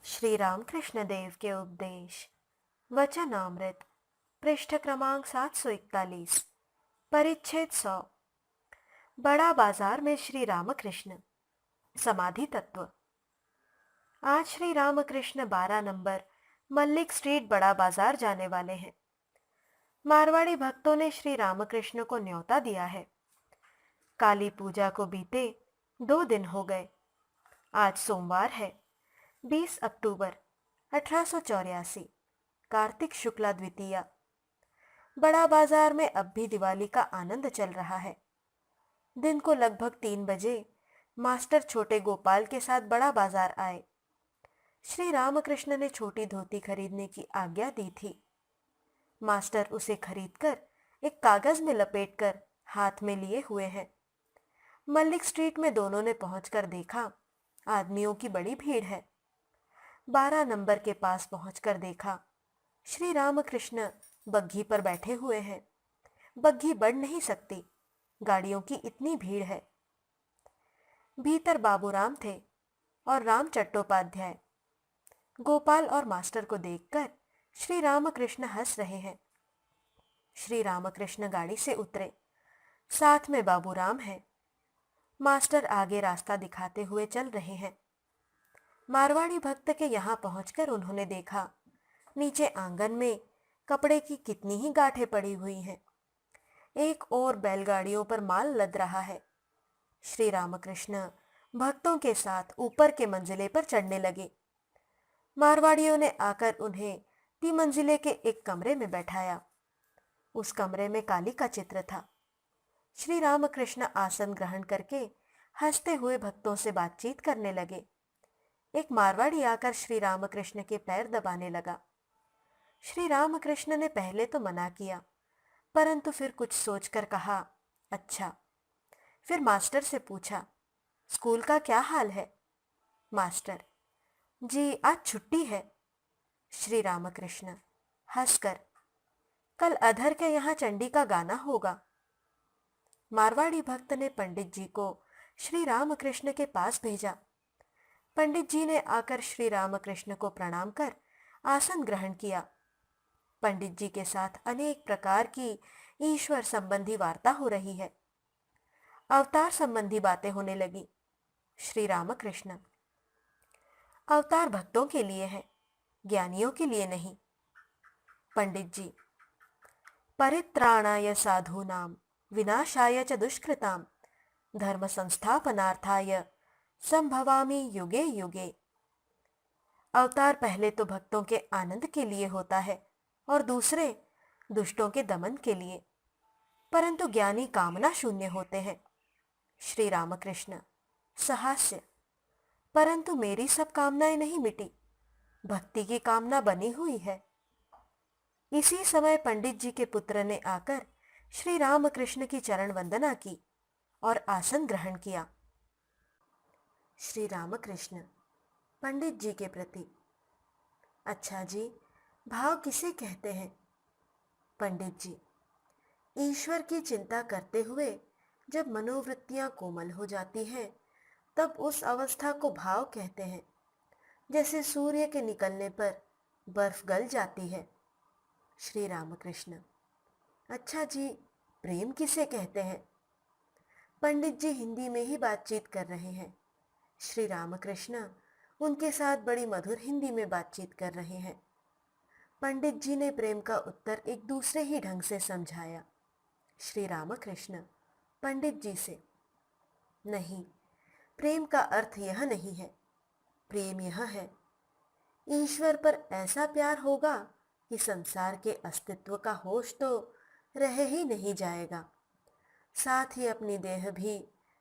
श्री रामकृष्ण देव के उपदेश वचनामृत पृष्ठ क्रमांक 741 परिच्छेद 100 बड़ा बाजार में श्री रामकृष्ण समाधि तत्व। आज श्री रामकृष्ण 12 नंबर मल्लिक स्ट्रीट बड़ा बाजार जाने वाले हैं। मारवाड़ी भक्तों ने श्री रामकृष्ण को न्योता दिया है। काली पूजा को बीते 2 दिन हो गए। आज सोमवार है 20 अक्टूबर 1884 कार्तिक शुक्ला द्वितीया। बड़ा बाजार में अब भी दिवाली का आनंद चल रहा है। दिन को लगभग 3 बजे मास्टर छोटे गोपाल के साथ बड़ा बाजार आए। श्री रामकृष्ण ने छोटी धोती खरीदने की आज्ञा दी थी। मास्टर उसे खरीदकर एक कागज में लपेटकर हाथ में लिए हुए हैं। मल्लिक स्ट्रीट में दोनों ने पहुंचकर देखा, आदमियों की बड़ी भीड़ है। 12 नंबर के पास पहुंचकर देखा, श्री रामकृष्ण बग्घी पर बैठे हुए हैं। बग्घी बढ़ नहीं सकती, गाड़ियों की इतनी भीड़ है। भीतर बाबूराम थे और राम चट्टोपाध्याय। गोपाल और मास्टर को देखकर श्री रामकृष्ण हंस रहे हैं। श्री रामकृष्ण गाड़ी से उतरे, साथ में बाबूराम है। मास्टर आगे रास्ता दिखाते हुए चल रहे हैं। मारवाड़ी भक्त के यहाँ पहुंचकर उन्होंने देखा, नीचे आंगन में कपड़े की कितनी ही गांठें पड़ी हुई हैं। एक और बैलगाड़ियों पर माल लद रहा है। श्री रामकृष्ण भक्तों के साथ ऊपर के मंजिले पर चढ़ने लगे। मारवाड़ियों ने आकर उन्हें तिमंजिले के एक कमरे में बैठाया। उस कमरे में काली का चित्र था। श्री रामकृष्ण आसन ग्रहण करके हंसते हुए भक्तों से बातचीत करने लगे। एक मारवाड़ी आकर श्री रामकृष्ण के पैर दबाने लगा। श्री रामकृष्ण ने पहले तो मना किया, परंतु फिर कुछ सोचकर कहा, अच्छा। फिर मास्टर से पूछा, स्कूल का क्या हाल है? मास्टर, जी आज छुट्टी है। श्री रामकृष्ण हंसकर, कल अधर के यहाँ चंडी का गाना होगा। मारवाड़ी भक्त ने पंडित जी को श्री रामकृष्ण के पास भेजा। पंडित जी ने आकर श्री रामकृष्ण को प्रणाम कर आसन ग्रहण किया। पंडित जी के साथ अनेक प्रकार की ईश्वर संबंधी वार्ता हो रही है। अवतार संबंधी बातें होने लगी। श्री रामकृष्ण, अवतार भक्तों के लिए है, ज्ञानियों के लिए नहीं। पंडित जी, परित्राणाय साधूनां विनाशाय च दुष्कृतां धर्म संस्थापनार्थाय संभवामि युगे युगे। अवतार पहले तो भक्तों के आनंद के लिए होता है और दूसरे दुष्टों के दमन के लिए, परंतु ज्ञानी कामना शून्य होते हैं। श्री रामकृष्ण सहास्य, परंतु मेरी सब कामनाएं नहीं मिटी, भक्ति की कामना बनी हुई है। इसी समय पंडित जी के पुत्र ने आकर श्री रामकृष्ण की चरण वंदना की और आसन ग्रहण किया। श्री रामकृष्ण पंडित जी के प्रति, अच्छा जी, भाव किसे कहते हैं? पंडित जी, ईश्वर की चिंता करते हुए जब मनोवृत्तियां कोमल हो जाती हैं, तब उस अवस्था को भाव कहते हैं। जैसे सूर्य के निकलने पर बर्फ गल जाती है। श्री रामकृष्ण, अच्छा जी, प्रेम किसे कहते हैं? पंडित जी हिंदी में ही बातचीत कर रहे हैं। श्री रामकृष्ण उनके साथ बड़ी मधुर हिंदी में बातचीत कर रहे हैं। पंडित जी ने प्रेम का उत्तर एक दूसरे ही ढंग से समझाया। श्री रामकृष्ण पंडित जी से, नहीं, प्रेम का अर्थ यह नहीं है। प्रेम यह है, ईश्वर पर ऐसा प्यार होगा कि संसार के अस्तित्व का होश तो रह ही नहीं जाएगा। साथ ही अपनी देह भी,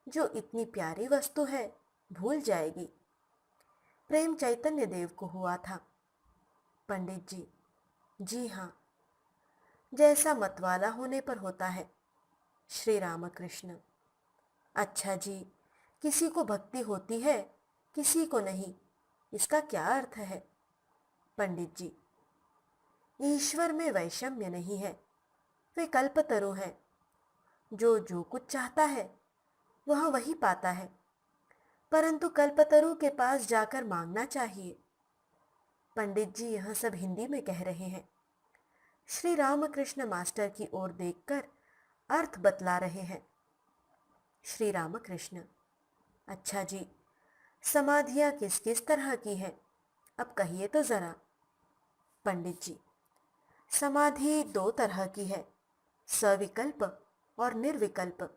जो इतनी प्यारी वस्तु है, भूल जाएगी। प्रेम चैतन्य देव को हुआ था। पंडित जी, जी हाँ, जैसा मतवाला होने पर होता है। श्री रामकृष्ण, अच्छा जी, किसी को भक्ति होती है, किसी को नहीं, इसका क्या अर्थ है? पंडित जी, ईश्वर में वैषम्य नहीं है, वे कल्पतरु हैं। जो जो कुछ चाहता है वह वही पाता है, परंतु कल्पतरु के पास जाकर मांगना चाहिए। पंडित जी यह सब हिंदी में कह रहे हैं। श्री रामकृष्ण मास्टर की ओर देखकर अर्थ बतला रहे हैं। श्री रामकृष्ण: अच्छा जी, समाधियां किस किस तरह की हैं, अब कहिए तो जरा। पंडित जी: समाधि दो तरह की है, सविकल्प और निर्विकल्प।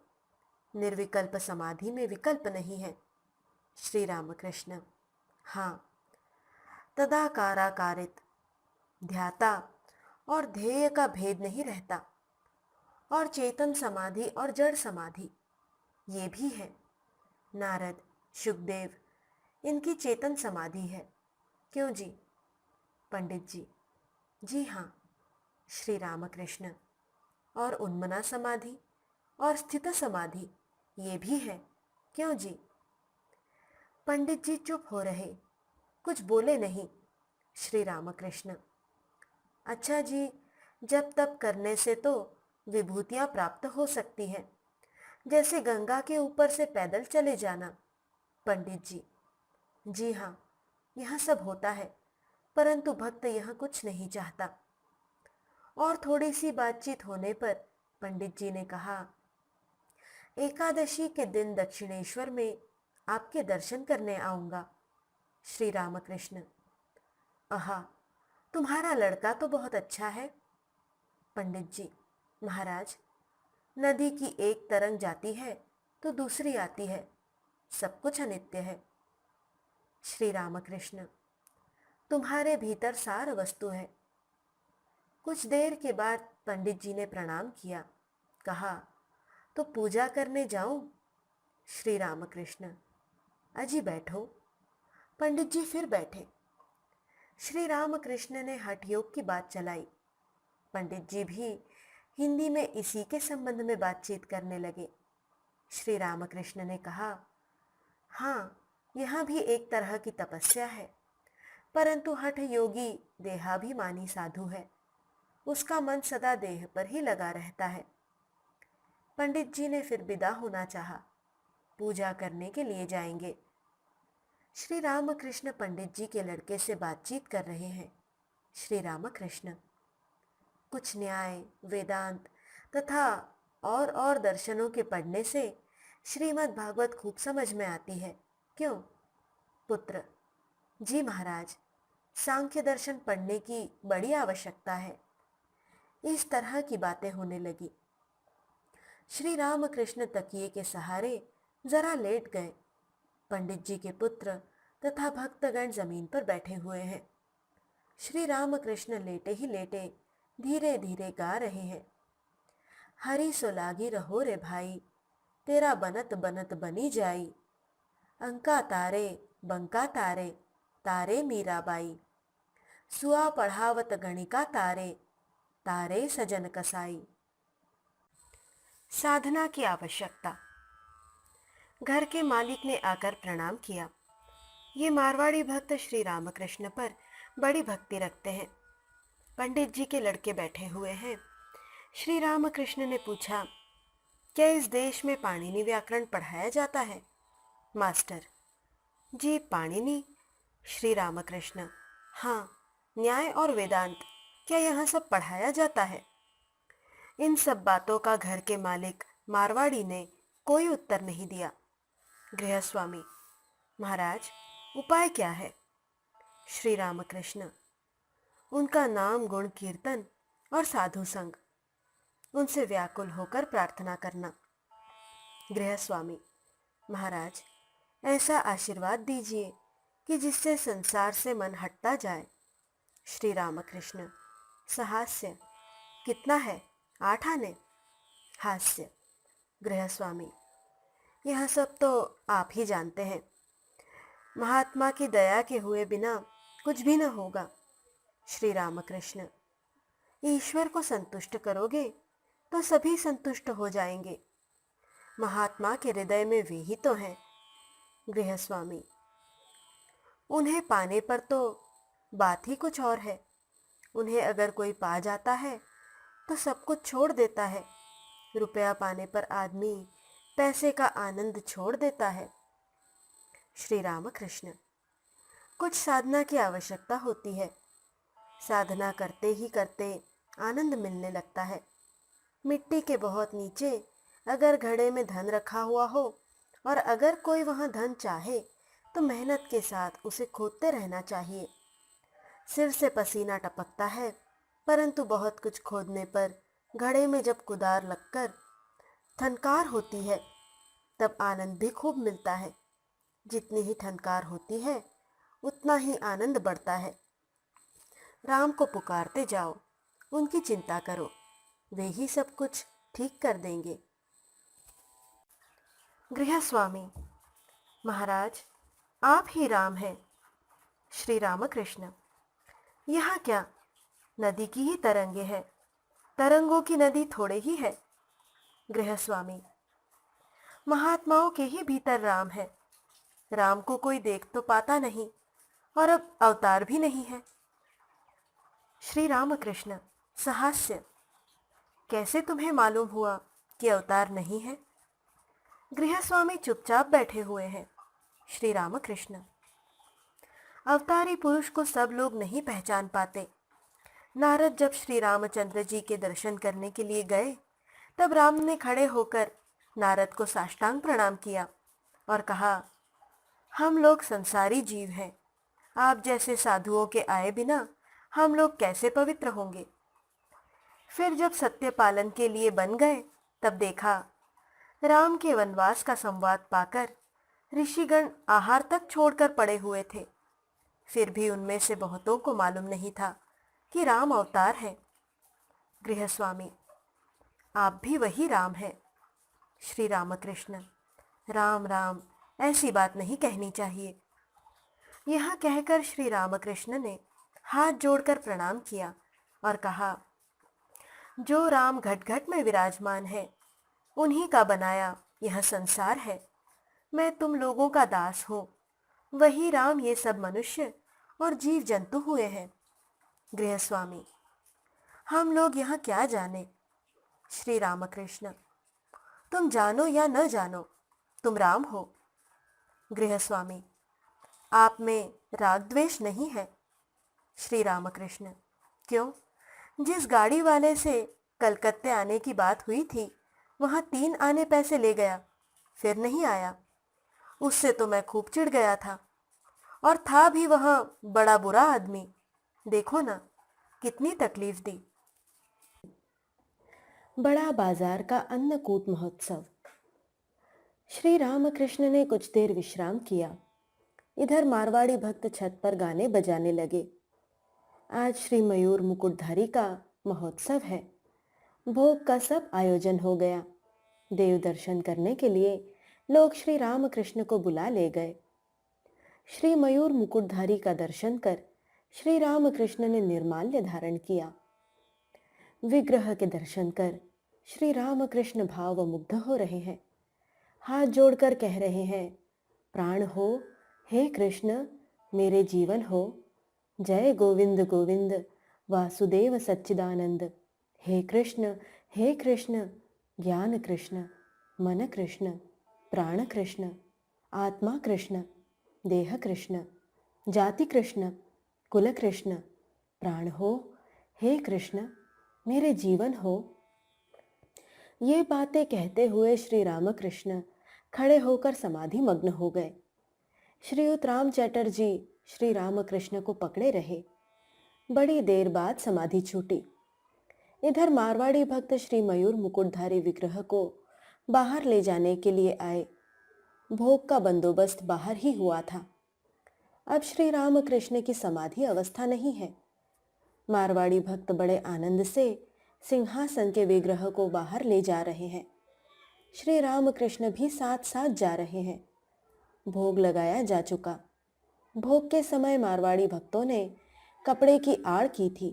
निर्विकल्प समाधि में विकल्प नहीं है। श्री रामकृष्ण: हाँ, तदाकाराकारित, ध्याता और ध्येय का भेद नहीं रहता। और चेतन समाधि और जड़ समाधि ये भी है। नारद, शुकदेव, इनकी चेतन समाधि है, क्यों जी? पंडित जी: जी हाँ। श्री रामकृष्ण: और उन्मना समाधि और स्थित समाधि ये भी है, क्यों जी? पंडित जी चुप हो रहे, कुछ बोले नहीं। श्री रामकृष्ण: अच्छा जी, जब तप करने से तो विभूतियां प्राप्त हो सकती हैं, जैसे गंगा के ऊपर से पैदल चले जाना। पंडित जी: जी हाँ, यह सब होता है, परंतु भक्त यह कुछ नहीं चाहता। और थोड़ी सी बातचीत होने पर पंडित जी ने कहा, एकादशी के दिन दक्षिणेश्वर में आपके दर्शन करने आऊंगा। श्री रामकृष्ण: आहा, तुम्हारा लड़का तो बहुत अच्छा है। पंडित जी: महाराज, नदी की एक तरंग जाती है तो दूसरी आती है, सब कुछ अनित्य है। श्री रामकृष्ण: तुम्हारे भीतर सार वस्तु है। कुछ देर के बाद पंडित जी ने प्रणाम किया, कहा, तो पूजा करने जाऊं? श्री रामकृष्ण: अजी बैठो। पंडित जी फिर बैठे। श्री रामकृष्ण ने हठ योग की बात चलाई। पंडित जी भी हिंदी में इसी के संबंध में बातचीत करने लगे। श्री रामकृष्ण ने कहा, हाँ, यह भी एक तरह की तपस्या है, परंतु हठ योगी देहाभिमानी साधु है, उसका मन सदा देह पर ही लगा रहता है। पंडित जी ने फिर विदा होना चाहा, पूजा करने के लिए जाएंगे। श्री रामकृष्ण पंडित जी के लड़के से बातचीत कर रहे हैं। श्री रामकृष्ण: कुछ न्याय, वेदांत तथा और दर्शनों के पढ़ने से श्रीमद् भागवत खूब समझ में आती है, क्यों? पुत्र: जी महाराज, सांख्य दर्शन पढ़ने की बड़ी आवश्यकता है। इस तरह की बातें होने लगी। श्री रामकृष्ण तकिए के सहारे जरा लेट गए। पंडित जी के पुत्र तथा भक्तगण जमीन पर बैठे हुए हैं। श्री रामकृष्ण लेटे ही लेटे धीरे धीरे गा रहे हैं, हरि सो लागी रहो रे भाई, तेरा बनत बनत बनी जाई, अंका तारे बंका तारे, तारे मीराबाई, सुआ पढ़ावत गणिका तारे, तारे सजन कसाई। साधना की आवश्यकता। घर के मालिक ने आकर प्रणाम किया। ये मारवाड़ी भक्त श्री रामकृष्ण पर बड़ी भक्ति रखते हैं। पंडित जी के लड़के बैठे हुए हैं। श्री रामकृष्ण ने पूछा, क्या इस देश में पाणिनि व्याकरण पढ़ाया जाता है? मास्टर: जी पाणिनि। श्री रामकृष्ण: हाँ, न्याय और वेदांत, क्या यहाँ सब पढ़ाया जाता है? इन सब बातों का घर के मालिक मारवाड़ी ने कोई उत्तर नहीं दिया। गृहस्वामी: महाराज, उपाय क्या है? श्री रामकृष्ण: उनका नाम गुण कीर्तन और साधु संग, उनसे व्याकुल होकर प्रार्थना करना। गृहस्वामी: महाराज, ऐसा आशीर्वाद दीजिए कि जिससे संसार से मन हटता जाए। श्री रामकृष्ण: सहास्य कितना है? 8 आने? हास्य। गृहस्वामी: यह सब तो आप ही जानते हैं। महात्मा की दया के हुए बिना कुछ भी न होगा। श्री रामकृष्ण: ईश्वर को संतुष्ट करोगे तो सभी संतुष्ट हो जाएंगे। महात्मा के हृदय में वे ही तो हैं। गृहस्वामी: उन्हें पाने पर तो बात ही कुछ और है। उन्हें अगर कोई पा जाता है तो सब कुछ छोड़ देता है। रुपया पाने पर आदमी पैसे का आनंद छोड़ देता है। श्री रामकृष्ण: कुछ साधना की आवश्यकता होती है। साधना करते ही करते आनंद मिलने लगता है। मिट्टी के बहुत नीचे अगर घड़े में धन रखा हुआ हो और अगर कोई वहां धन चाहे तो मेहनत के साथ उसे खोदते रहना चाहिए। सिर से पसीना टपकता है, परंतु बहुत कुछ खोदने पर घड़े में जब कुदार लगकर थनकार होती है तब आनंद भी खूब मिलता है। जितनी ही थनकार होती है उतना ही आनंद बढ़ता है। राम को पुकारते जाओ, उनकी चिंता करो, वे ही सब कुछ ठीक कर देंगे। गृहस्वामी: महाराज, आप ही राम हैं। श्री रामकृष्ण: यहाँ क्या, नदी की ही तरंगे हैं, तरंगों की नदी थोड़े ही है। गृहस्वामी: महात्माओं के ही भीतर राम है। राम को कोई देख तो पाता नहीं और अब अवतार भी नहीं है। श्री रामकृष्ण सहास्य: कैसे तुम्हें मालूम हुआ कि अवतार नहीं है? गृहस्वामी चुपचाप बैठे हुए हैं। श्री रामकृष्ण: अवतारी पुरुष को सब लोग नहीं पहचान पाते। नारद जब श्री रामचंद्र जी के दर्शन करने के लिए गए तब राम ने खड़े होकर नारद को साष्टांग प्रणाम किया और कहा, हम लोग संसारी जीव हैं, आप जैसे साधुओं के आए बिना हम लोग कैसे पवित्र होंगे। फिर जब सत्य पालन के लिए बन गए तब देखा राम के वनवास का संवाद पाकर ऋषिगण आहार तक छोड़कर पड़े हुए थे। फिर भी उनमें से बहुतों को मालूम नहीं था कि राम अवतार है। गृहस्वामी: आप भी वही राम हैं। श्री रामकृष्ण: राम राम, ऐसी बात नहीं कहनी चाहिए। यह कहकर श्री रामकृष्ण ने हाथ जोड़कर प्रणाम किया और कहा, जो राम घट घट में विराजमान है उन्हीं का बनाया यह संसार है। मैं तुम लोगों का दास हूँ, वही राम ये सब मनुष्य और जीव जंतु हुए हैं। गृहस्वामी: हम लोग यहाँ क्या जाने। श्री रामकृष्ण: तुम जानो या न जानो, तुम राम हो। गृहस्वामी: आप में राग द्वेष नहीं है। श्री रामकृष्ण: क्यों? जिस गाड़ी वाले से कलकत्ते आने की बात हुई थी वहां 3 आने पैसे ले गया, फिर नहीं आया। उससे तो मैं खूब चिढ़ गया था, और था भी वहां बड़ा बुरा आदमी। देखो ना, कितनी तकलीफ दी। बड़ा बाजार का अन्नकूट महोत्सव। श्री रामकृष्ण ने कुछ देर विश्राम किया। इधर मारवाड़ी भक्त छत पर गाने बजाने लगे। आज श्री मयूर मुकुटधारी का महोत्सव है। भोग का सब आयोजन हो गया। देव दर्शन करने के लिए लोग श्री रामकृष्ण को बुला ले गए। श्री मयूर मुकुटधारी का दर्शन कर श्री रामकृष्ण ने निर्माल्य धारण किया। विग्रह के दर्शन कर श्री रामकृष्ण भावमुग्ध हो रहे हैं। हाथ जोड़कर कह रहे हैं, प्राण हो, हे कृष्ण, मेरे जीवन हो। जय गोविंद गोविंद वासुदेव सच्चिदानंद। हे कृष्ण, हे कृष्ण, ज्ञान कृष्ण, मन कृष्ण, प्राण कृष्ण, आत्मा कृष्ण, देह कृष्ण, जाति कृष्ण, कुल कृष्ण, प्राण हो, हे कृष्ण, मेरे जीवन हो। ये बातें कहते हुए श्री रामकृष्ण खड़े होकर समाधि मग्न हो गए। श्रीयुत राम चटर्जी श्री रामकृष्ण को पकड़े रहे। बड़ी देर बाद समाधि छूटी। इधर मारवाड़ी भक्त श्री मयूर मुकुटधारी विग्रह को बाहर ले जाने के लिए आए। भोग का बंदोबस्त बाहर ही हुआ था। अब श्री रामकृष्ण की समाधि अवस्था नहीं है। मारवाड़ी भक्त बड़े आनंद से सिंहासन के विग्रह को बाहर ले जा रहे हैं। श्री रामकृष्ण भी साथ साथ जा रहे हैं। भोग लगाया जा चुका। भोग के समय मारवाड़ी भक्तों ने कपड़े की आड़ की थी।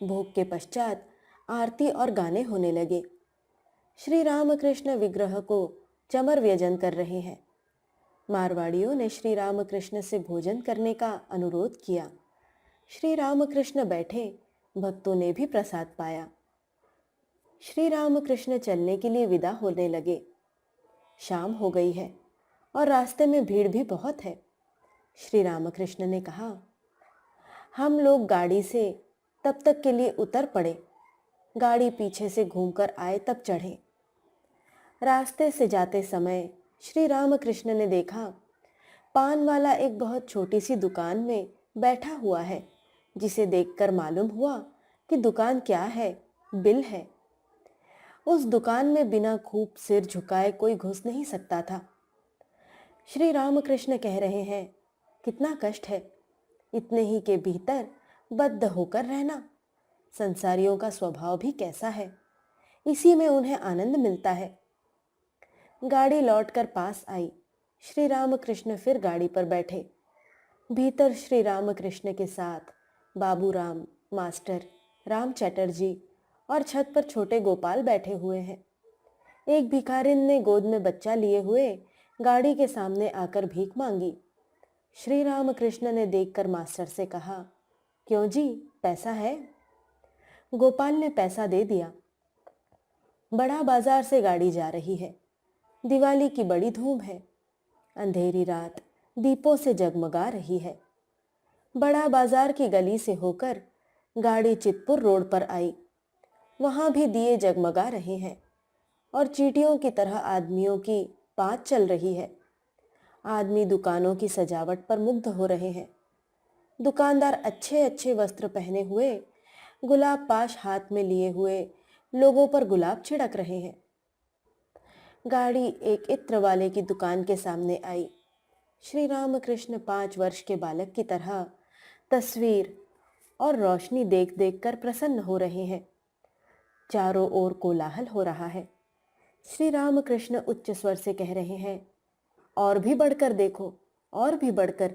भोग के पश्चात आरती और गाने होने लगे। श्री रामकृष्ण विग्रह को चमर व्यजन कर रहे हैं। मारवाड़ियों ने श्री रामकृष्ण से भोजन करने का अनुरोध किया। श्री रामकृष्ण बैठे, भक्तों ने भी प्रसाद पाया। श्री रामकृष्ण चलने के लिए विदा होने लगे। शाम हो गई है और रास्ते में भीड़ भी बहुत है। श्री रामकृष्ण ने कहा। हम लोग गाड़ी से तब तक के लिए उतर पड़े, गाड़ी पीछे से घूमकर आए तब चढ़े। रास्ते से जाते समय श्री रामकृष्ण ने देखा पान वाला एक बहुत छोटी सी दुकान में बैठा हुआ है, जिसे देखकर मालूम हुआ कि दुकान क्या है, बिल है। उस दुकान में बिना खूब सिर झुकाए कोई घुस नहीं सकता था। श्री रामकृष्ण कह रहे हैं, कितना कष्ट है इतने ही के भीतर बद्ध होकर रहना। संसारियों का स्वभाव भी कैसा है, इसी में उन्हें आनंद मिलता है। गाड़ी लौटकर पास आई। श्री रामकृष्ण फिर गाड़ी पर बैठे। भीतर श्री रामकृष्ण के साथ बाबूराम, मास्टर, राम चटर्जी और छत पर छोटे गोपाल बैठे हुए हैं। एक भिखारिन ने गोद में बच्चा लिए हुए गाड़ी के सामने आकर भीख मांगी। श्री रामकृष्ण ने देखकर मास्टर से कहा, क्यों जी, पैसा है? गोपाल ने पैसा दे दिया। बड़ा बाजार से गाड़ी जा रही है। दिवाली की बड़ी धूम है। अंधेरी रात दीपों से जगमगा रही है। बड़ा बाजार की गली से होकर गाड़ी चितपुर रोड पर आई। वहां भी दिए जगमगा रहे हैं और चींटियों की तरह आदमियों की बात चल रही है। आदमी दुकानों की सजावट पर मुग्ध हो रहे हैं। दुकानदार अच्छे अच्छे वस्त्र पहने हुए, गुलाब पाश हाथ में लिए हुए लोगों पर गुलाब छिड़क रहे हैं। गाड़ी एक इत्र वाले की दुकान के सामने आई। श्री रामकृष्ण 5 वर्ष के बालक की तरह तस्वीर और रोशनी देख देख कर प्रसन्न हो रहे हैं। चारों ओर कोलाहल हो रहा है। श्री रामकृष्ण उच्च स्वर से कह रहे हैं, और भी बढ़कर देखो, और भी बढ़कर।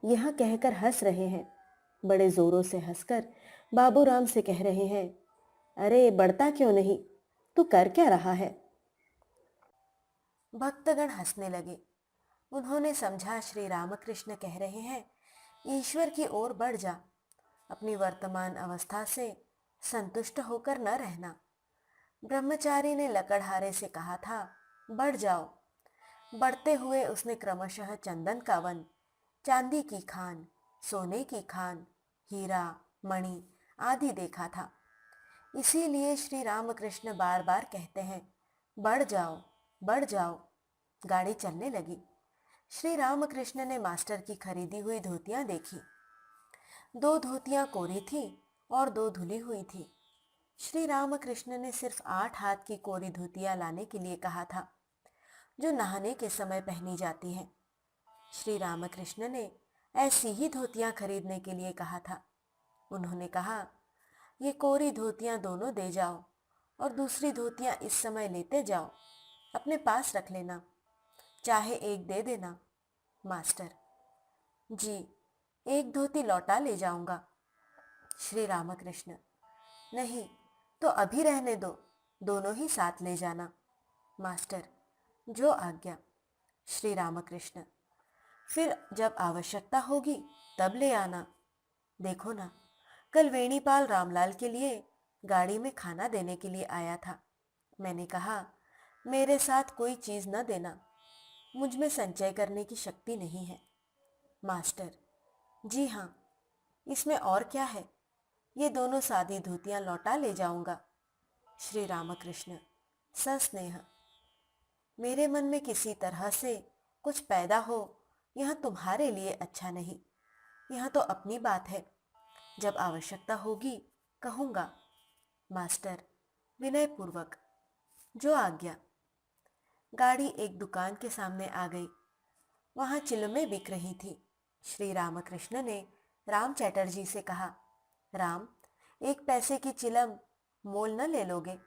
यह कहकर हंस रहे हैं। बड़े जोरों से हंसकर बाबूराम से कह रहे हैं, अरे बढ़ता क्यों नहीं, तू कर क्या रहा है? भक्तगण हंसने लगे। उन्होंने समझा श्री रामकृष्ण कह रहे हैं, ईश्वर की ओर बढ़ जा, अपनी वर्तमान अवस्था से संतुष्ट होकर न रहना। ब्रह्मचारी ने लकड़हारे से कहा था, बढ़ जाओ। बढ़ते हुए उसने क्रमशः चंदन का वन, चांदी की खान, सोने की खान, हीरा, मणि आदि देखा था। इसीलिए श्री रामकृष्ण बार बार कहते हैं, बढ़ जाओ, बढ़ जाओ। गाड़ी चलने लगी। श्री रामकृष्ण ने मास्टर की खरीदी हुई धोतियां देखी। 2 धोतियां कोरी थी और 2 धुली हुई थी। श्री रामकृष्ण ने सिर्फ 8 हाथ की कोरी धोतियां लाने के लिए कहा था, जो नहाने के समय पहनी जाती हैं। श्री रामकृष्ण ने ऐसी ही धोतियां खरीदने के लिए कहा था। उन्होंने कहा, ये कोरी धोतियां दोनों दे जाओ और दूसरी धोतियां इस समय लेते जाओ, अपने पास रख लेना, चाहे एक दे देना। मास्टर, जी, एक धोती लौटा ले जाऊंगा। श्री रामकृष्ण, नहीं तो अभी रहने दो, दोनों ही साथ ले जाना। मास्टर, जो आज्ञा। श्री रामकृष्ण, फिर जब आवश्यकता होगी तब ले आना। देखो ना, कल वेणीपाल रामलाल के लिए गाड़ी में खाना देने के लिए आया था। मैंने कहा, मेरे साथ कोई चीज न देना, मुझ में संचय करने की शक्ति नहीं है। मास्टर, जी हाँ, इसमें और क्या है, ये दोनों सादी धोतियां लौटा ले जाऊंगा। श्री रामकृष्ण, सस्नेह, मेरे मन में किसी तरह से कुछ पैदा हो, यह तुम्हारे लिए अच्छा नहीं। यह तो अपनी बात है, जब आवश्यकता होगी कहूंगा। मास्टर, विनय पूर्वक, जो आज्ञा। गाड़ी एक दुकान के सामने आ गई। वहां चिलमें बिक रही थी। श्री रामकृष्ण ने राम चटर्जी से कहा, राम, 1 पैसे की चिलम मोल न ले लोगे?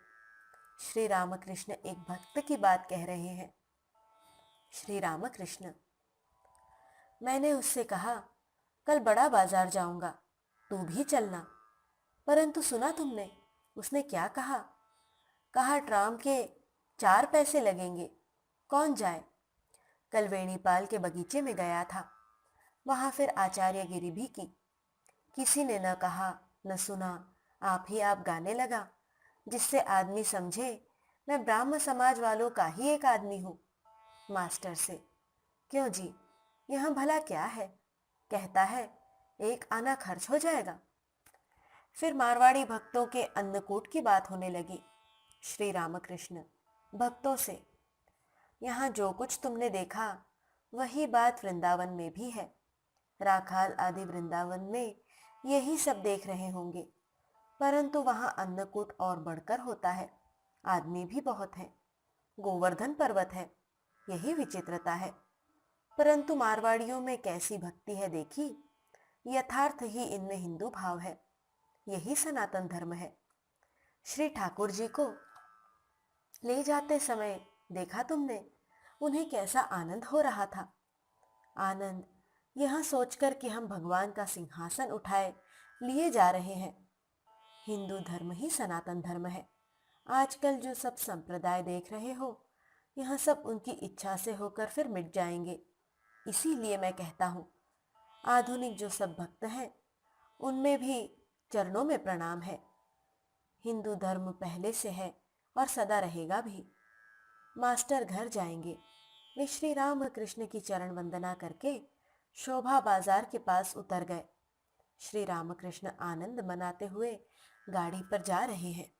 श्री रामकृष्ण एक भक्त की बात कह रहे हैं। श्री रामकृष्ण, मैंने उससे कहा, कल बड़ा बाजार जाऊंगा, तू भी चलना। परंतु सुना तुमने उसने क्या कहा? कहा, ट्राम के 4 पैसे लगेंगे, कौन जाए? कल वेणीपाल के बगीचे में गया था, वहां फिर आचार्यगिरी भी की। किसी ने न कहा न सुना, आप ही आप गाने लगा, जिससे आदमी समझे मैं ब्राह्म समाज वालों का ही एक आदमी हूं। मास्टर से, क्यों जी, यहाँ भला क्या है? कहता है एक आना खर्च हो जाएगा। फिर मारवाड़ी भक्तों के अन्नकूट की बात होने लगी। श्री रामकृष्ण भक्तों से, यहाँ जो कुछ तुमने देखा वही बात वृंदावन में भी है। राखाल आदि वृंदावन में यही सब देख रहे होंगे, परंतु वहाँ अन्नकूट और बढ़कर होता है। आदमी भी बहुत है, गोवर्धन पर्वत है, यही विचित्रता है। परंतु मारवाड़ियों में कैसी भक्ति है देखी। यथार्थ ही इनमें हिंदू भाव है, यही सनातन धर्म है। श्री ठाकुर जी को ले जाते समय देखा तुमने, उन्हें कैसा आनंद हो रहा था। आनंद यह सोचकर कि हम भगवान का सिंहासन उठाए लिए जा रहे हैं। हिंदू धर्म ही सनातन धर्म है। आजकल जो सब संप्रदाय देख रहे हो, यह सब उनकी इच्छा से होकर फिर मिट जाएंगे। इसीलिए मैं कहता हूँ, आधुनिक जो सब भक्त हैं उनमें भी चरणों में प्रणाम है। हिंदू धर्म पहले से है और सदा रहेगा भी। मास्टर घर जाएंगे। वे श्री राम कृष्ण की चरण वंदना करके शोभा बाजार के पास उतर गए। श्री रामकृष्ण आनंद मनाते हुए गाड़ी पर जा रहे हैं।